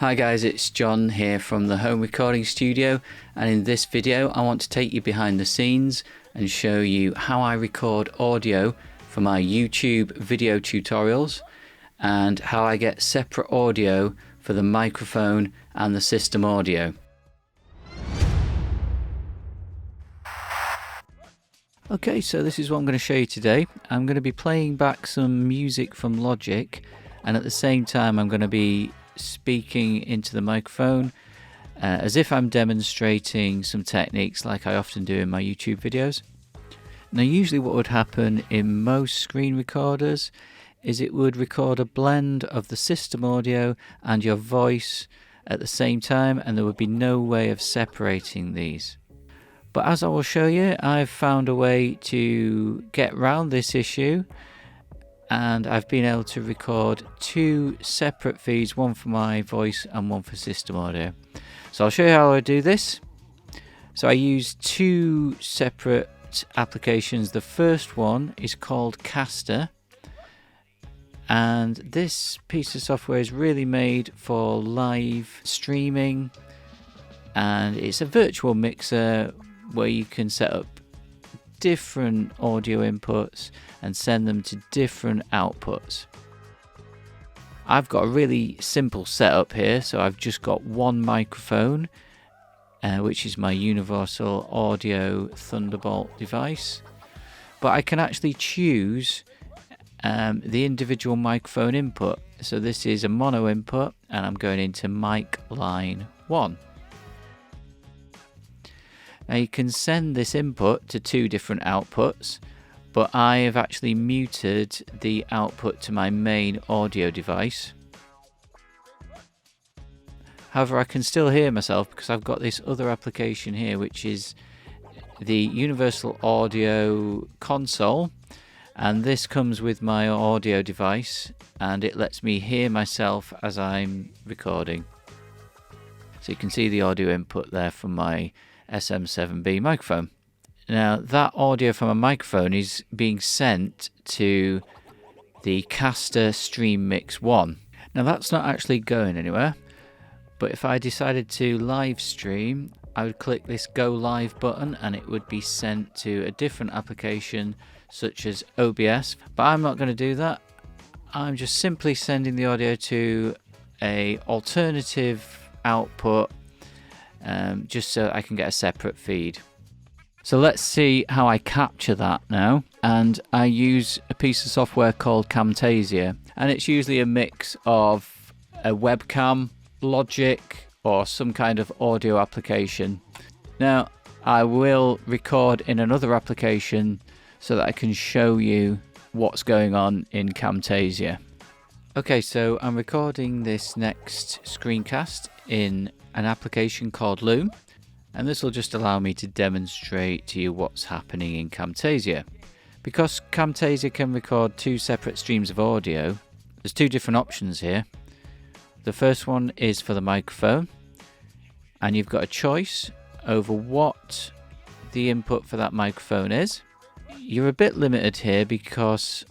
Hi guys, it's John here from the home recording studio, and in this video I want to take you behind the scenes and show you how I record audio for my YouTube video tutorials and how I get separate audio for the microphone and the system audio. Okay, so this is what I'm going to show you today. I'm going to be playing back some music from Logic, and at the same time I'm going to be speaking into the microphone as if I'm demonstrating some techniques like I often do in my YouTube videos. Now usually what would happen in most screen recorders is it would record a blend of the system audio and your voice at the same time, and there would be no way of separating these. But as I will show you, I've found a way to get around this issue, and I've been able to record two separate feeds, one for my voice and one for system audio. So I'll show you how I do this. So I use two separate applications. The first one is called Caster, and this piece of software is really made for live streaming, and it's a virtual mixer where you can set up different audio inputs and send them to different outputs. I've got a really simple setup here, so I've just got one microphone, which is my universal audio Thunderbolt device, but I can actually choose the individual microphone input. So this is a mono input and I'm going into mic line 1. Now you can send this input to two different outputs, but I have actually muted the output to my main audio device. However, I can still hear myself because I've got this other application here, which is the Universal Audio console, and this comes with my audio device and it lets me hear myself as I'm recording. So you can see the audio input there from my SM7B microphone. Now that audio from a microphone is being sent to the Caster Stream Mix 1. Now that's not actually going anywhere, but if I decided to live stream, I would click this Go Live button and it would be sent to a different application such as OBS, but I'm not going to do that. I'm just simply sending the audio to a alternative output just so I can get a separate feed. So let's see how I capture that now, and I use a piece of software called Camtasia, and it's usually a mix of a webcam, Logic, or some kind of audio application. Now I will record in another application so that I can show you what's going on in Camtasia. Okay, so I'm recording this next screencast in an application called Loom, and this will just allow me to demonstrate to you what's happening in Camtasia. Because Camtasia can record two separate streams of audio, there's two different options here. The first one is for the microphone, and you've got a choice over what the input for that microphone is. You're a bit limited here because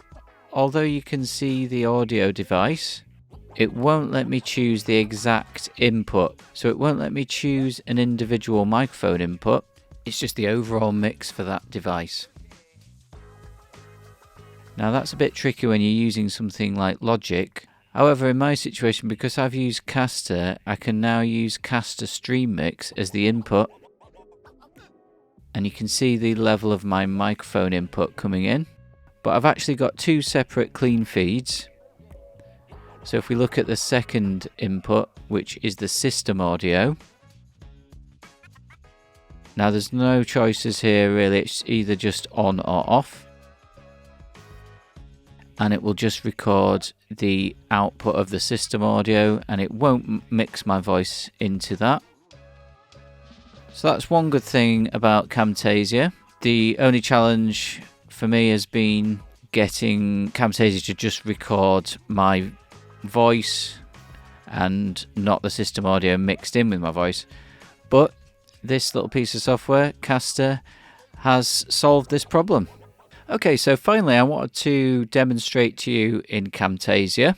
although you can see the audio device, it won't let me choose the exact input. So it won't let me choose an individual microphone input. It's just the overall mix for that device. Now that's a bit tricky when you're using something like Logic. However, in my situation, because I've used Caster, I can now use Caster Stream Mix as the input. And you can see the level of my microphone input coming in. But I've actually got two separate clean feeds. So if we look at the second input, which is the system audio, now there's no choices here really, it's either just on or off, and it will just record the output of the system audio and it won't mix my voice into that. So that's one good thing about Camtasia. The only challenge for me has been getting Camtasia to just record my voice and not the system audio mixed in with my voice. But this little piece of software, Caster, has solved this problem. Okay, so finally I wanted to demonstrate to you in Camtasia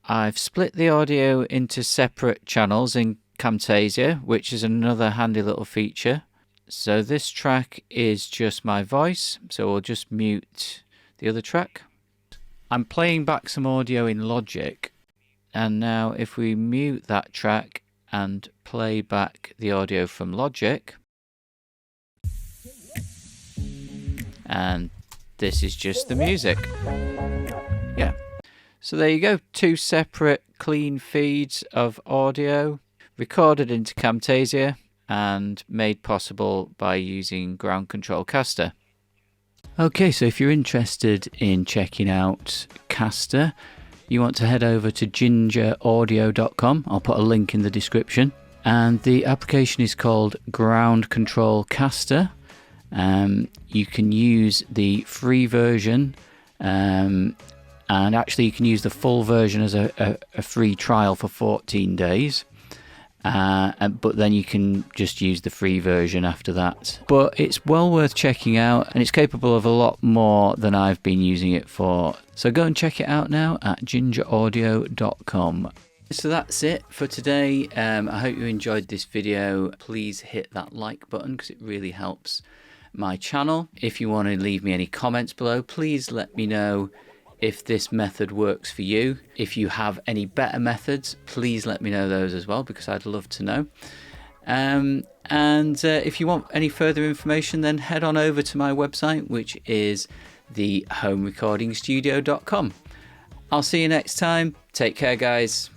I've split the audio into separate channels in Camtasia, which is another handy little feature. So this track is just my voice, so we'll just mute the other track. I'm playing back some audio in Logic, and now if we mute that track and play back the audio from Logic, and this is just the music. Yeah. So there you go, 2 separate clean feeds of audio recorded into Camtasia and made possible by using Groundcontrol Caster. Okay, so if you're interested in checking out Caster, you want to head over to gingeraudio.com. I'll put a link in the description. And the application is called Groundcontrol Caster. You can use the free version, and actually you can use the full version as a free trial for 14 days. But then you can just use the free version after that. But it's well worth checking out, and it's capable of a lot more than I've been using it for. So go and check it out now at gingeraudio.com. So that's it for today. I hope you enjoyed this video. Please hit that like button because it really helps my channel. If you want to leave me any comments below, please let me know if this method works for you. If you have any better methods, please let me know those as well, because I'd love to know. And if you want any further information, then head on over to my website, which is thehomerecordingstudio.com. I'll see you next time. Take care, guys.